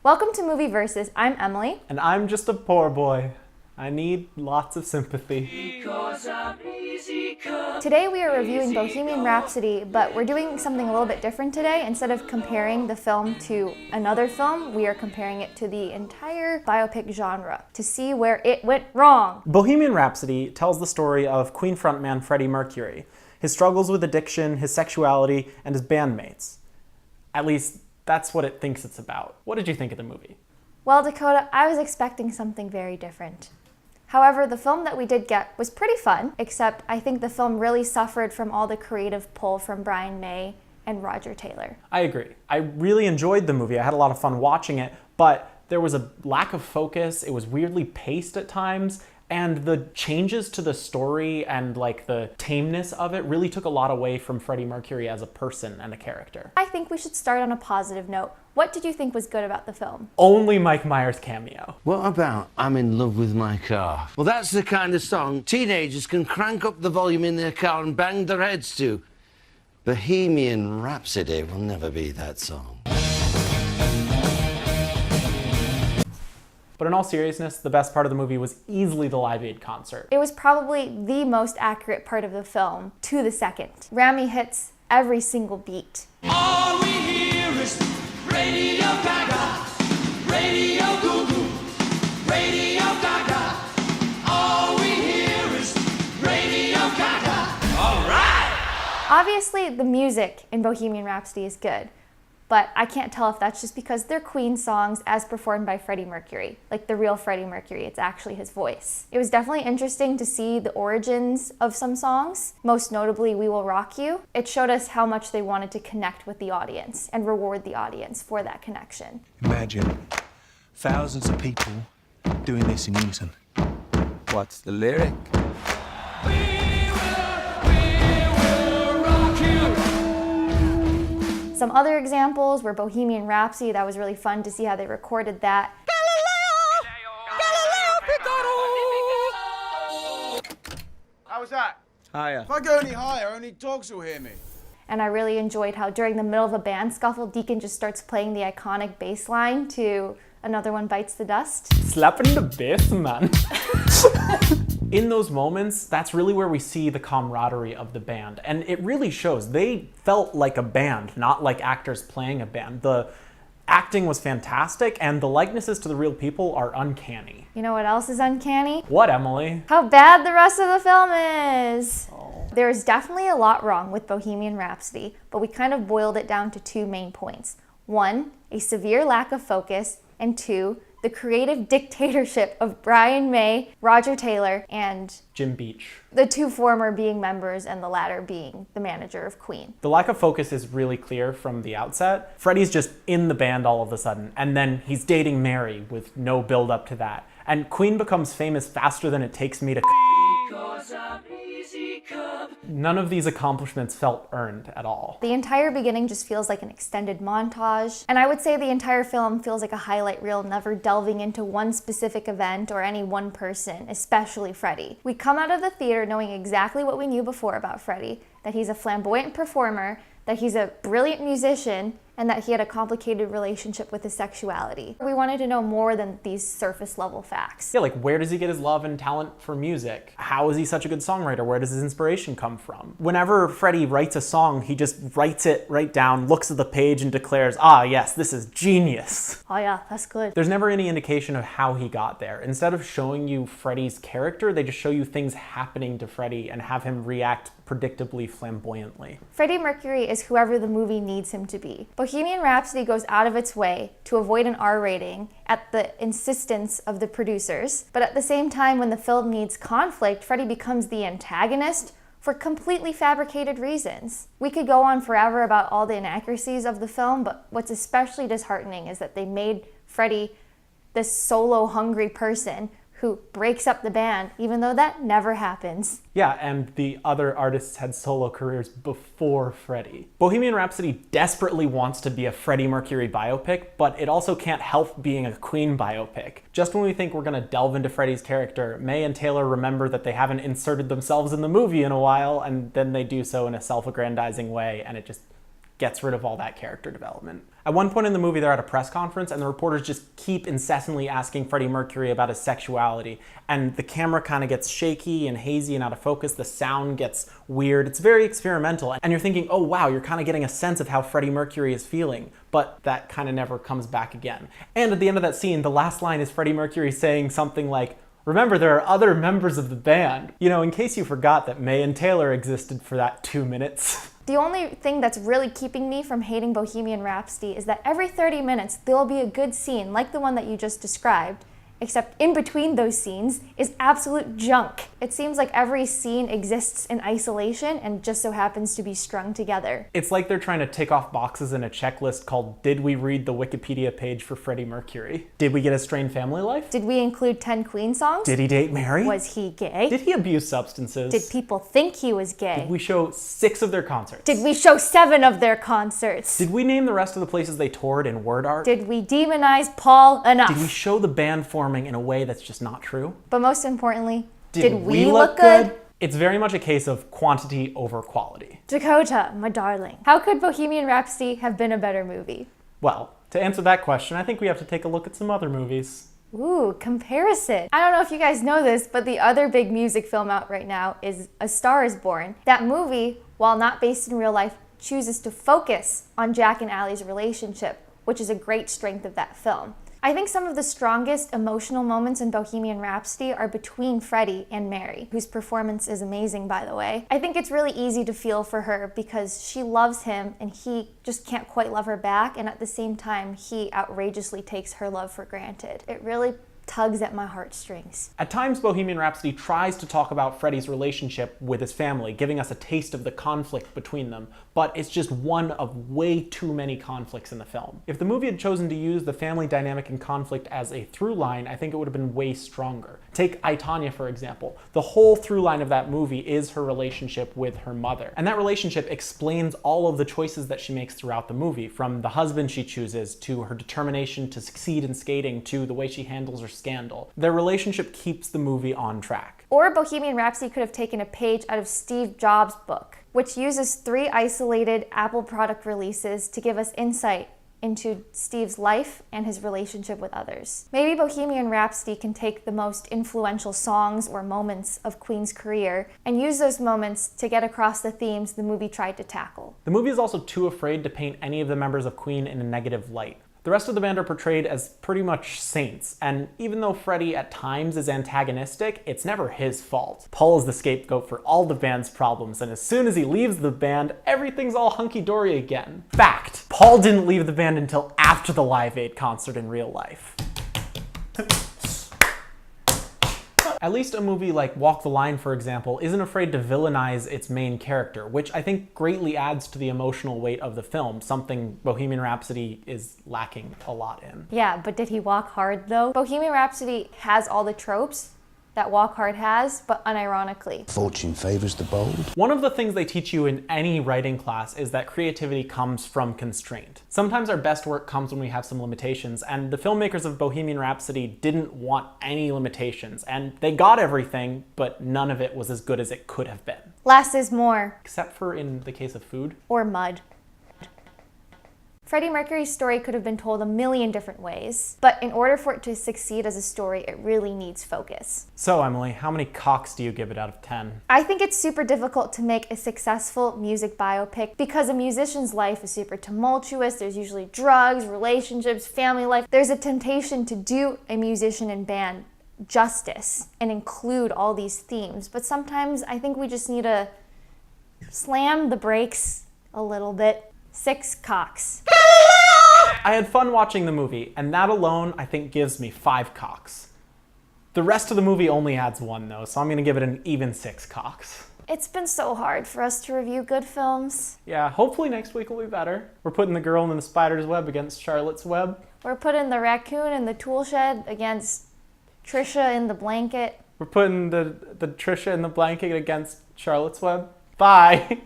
Welcome to Movie Versus. I'm Emily. And I'm just a poor boy. I need lots of sympathy. Today we are reviewing Bohemian Rhapsody, but we're doing something a little bit different today. Instead of comparing the film to another film, we are comparing it to the entire biopic genre to see where it went wrong. Bohemian Rhapsody tells the story of Queen frontman Freddie Mercury, his struggles with addiction, his sexuality, and his bandmates. At least, that's what it thinks it's about. What did you think of the movie? Well, Dakota, I was expecting something very different. However, the film that we did get was pretty fun, except I think the film really suffered from all the creative pull from Brian May and Roger Taylor. I agree. I really enjoyed the movie. I had a lot of fun watching it, but there was a lack of focus. It was weirdly paced at times, and the changes to the story and like the tameness of it really took a lot away from Freddie Mercury as a person and a character. I think we should start on a positive note. What did you think was good about the film? Only Mike Myers' cameo. What about I'm in love with my car? Well, that's the kind of song teenagers can crank up the volume in their car and bang their heads to. Bohemian Rhapsody will never be that song. But in all seriousness, the best part of the movie was easily the Live Aid concert. It was probably the most accurate part of the film to the second. Rami hits every single beat. All we hear is Radio Gaga, Radio Goo Goo, Radio Gaga. All we hear is Radio Gaga. All right! Obviously, the music in Bohemian Rhapsody is good, but I can't tell if that's just because they're Queen songs as performed by Freddie Mercury. Like the real Freddie Mercury, it's actually his voice. It was definitely interesting to see the origins of some songs, most notably We Will Rock You. It showed us how much they wanted to connect with the audience and reward the audience for that connection. Imagine thousands of people doing this in unison. What's the lyric? Some other examples were Bohemian Rhapsody. That was really fun to see how they recorded that. How was that? Higher. If I go any higher, only dogs will hear me. And I really enjoyed how during the middle of a band scuffle, Deacon just starts playing the iconic bass line to Another One Bites the Dust. Slapping the bass, man. In those moments, that's really where we see the camaraderie of the band. And it really shows. They felt like a band, not like actors playing a band. The acting was fantastic, and the likenesses to the real people are uncanny. You know what else is uncanny? What, Emily? How bad the rest of the film is. There's definitely a lot wrong with Bohemian Rhapsody, but we kind of boiled it down to two main points. One, a severe lack of focus, and two, the creative dictatorship of Brian May, Roger Taylor, and Jim Beach. the two former being members and the latter being the manager of Queen. The lack of focus is really clear from the outset. Freddie's just in the band all of a sudden, and then he's dating Mary with no build up to that. And Queen becomes famous faster than it takes me to None of these accomplishments felt earned at all. The entire beginning just feels like an extended montage, and I would say the entire film feels like a highlight reel, never delving into one specific event or any one person, especially Freddie. We come out of the theater knowing exactly what we knew before about Freddie, that he's a flamboyant performer, that he's a brilliant musician, and that he had a complicated relationship with his sexuality. We wanted to know more than these surface level facts. Yeah, like where does he get his love and talent for music? How is he such a good songwriter? Where does his inspiration come from? Whenever Freddie writes a song, he just writes it right down, looks at the page and declares, ah yes, this is genius. Oh yeah, that's good. There's never any indication of how he got there. Instead of showing you Freddie's character, they just show you things happening to Freddie and have him react predictably flamboyantly. Freddie Mercury is whoever the movie needs him to be. Bohemian Rhapsody goes out of its way to avoid an R rating at the insistence of the producers, but at the same time, when the film needs conflict, Freddie becomes the antagonist for completely fabricated reasons. We could go on forever about all the inaccuracies of the film, but what's especially disheartening is that they made Freddie this solo-hungry person who breaks up the band, even though that never happens. Yeah, and the other artists had solo careers before Freddie. Bohemian Rhapsody desperately wants to be a Freddie Mercury biopic, but it also can't help being a Queen biopic. Just when we think we're gonna delve into Freddie's character, May and Taylor remember that they haven't inserted themselves in the movie in a while, and then they do so in a self-aggrandizing way, and it just gets rid of all that character development. At one point in the movie, they're at a press conference and the reporters just keep incessantly asking Freddie Mercury about his sexuality. And the camera kind of gets shaky and hazy and out of focus. The sound gets weird. It's very experimental. And you're thinking, oh wow, you're kind of getting a sense of how Freddie Mercury is feeling. But that kind of never comes back again. And at the end of that scene, the last line is Freddie Mercury saying something like, "Remember, there are other members of the band." You know, in case you forgot that May and Taylor existed for that 2 minutes. The only thing that's really keeping me from hating Bohemian Rhapsody is that every 30 minutes there'll be a good scene like the one that you just described, except in between those scenes is absolute junk. It seems like every scene exists in isolation and just so happens to be strung together. It's like they're trying to tick off boxes in a checklist called, did we read the Wikipedia page for Freddie Mercury? Did we get a strained family life? Did we include 10 Queen songs? Did he date Mary? Was he gay? Did he abuse substances? Did people think he was gay? Did we show 6 of their concerts? Did we show 7 of their concerts? Did we name the rest of the places they toured in word art? Did we demonize Paul enough? Did we show the band forming in a way that's just not true? But most importantly, Did we look good? It's very much a case of quantity over quality. Dakota, my darling, how could Bohemian Rhapsody have been a better movie? Well, to answer that question, I think we have to take a look at some other movies. Ooh, comparison. I don't know if you guys know this, but the other big music film out right now is A Star is Born. That movie, while not based in real life, chooses to focus on Jack and Ally's relationship, which is a great strength of that film. I think some of the strongest emotional moments in Bohemian Rhapsody are between Freddie and Mary, whose performance is amazing, by the way. I think it's really easy to feel for her because she loves him and he just can't quite love her back, and at the same time, he outrageously takes her love for granted. It really tugs at my heartstrings. At times, Bohemian Rhapsody tries to talk about Freddie's relationship with his family, giving us a taste of the conflict between them, but it's just one of way too many conflicts in the film. If the movie had chosen to use the family dynamic and conflict as a through line, I think it would have been way stronger. Take I, Tonya, for example. The whole through line of that movie is her relationship with her mother. And that relationship explains all of the choices that she makes throughout the movie, from the husband she chooses, to her determination to succeed in skating, to the way she handles her scandal. Their relationship keeps the movie on track. Or Bohemian Rhapsody could have taken a page out of Steve Jobs' book, which uses 3 isolated Apple product releases to give us insight into Steve's life and his relationship with others. Maybe Bohemian Rhapsody can take the most influential songs or moments of Queen's career and use those moments to get across the themes the movie tried to tackle. The movie is also too afraid to paint any of the members of Queen in a negative light. The rest of the band are portrayed as pretty much saints, and even though Freddie at times is antagonistic, it's never his fault. Paul is the scapegoat for all the band's problems, and as soon as he leaves the band, everything's all hunky-dory again. Fact, Paul didn't leave the band until after the Live Aid concert in real life. At least a movie like Walk the Line, for example, isn't afraid to villainize its main character, which I think greatly adds to the emotional weight of the film, something Bohemian Rhapsody is lacking a lot in. Yeah, but did he walk hard though? Bohemian Rhapsody has all the tropes that Walk Hard has, but unironically. Fortune favors the bold. One of the things they teach you in any writing class is that creativity comes from constraint. Sometimes our best work comes when we have some limitations, and the filmmakers of Bohemian Rhapsody didn't want any limitations, and they got everything, but none of it was as good as it could have been. Less is more. Except for in the case of food. Or mud. Freddie Mercury's story could have been told a million different ways, but in order for it to succeed as a story, it really needs focus. So, Emily, how many cocks do you give it out of 10? I think it's super difficult to make a successful music biopic because a musician's life is super tumultuous. There's usually drugs, relationships, family life. There's a temptation to do a musician and band justice and include all these themes, but sometimes I think we just need to slam the brakes a little bit. 6 cocks. I had fun watching the movie, and that alone, I think, gives me 5 cocks. The rest of the movie only adds 1, though, so I'm gonna give it an even 6 cocks. It's been so hard for us to review good films. Yeah, hopefully next week will be better. We're putting the girl in the spider's web against Charlotte's web. We're putting the raccoon in the tool shed against Trisha in the blanket. We're putting the Trisha in the blanket against Charlotte's web. Bye!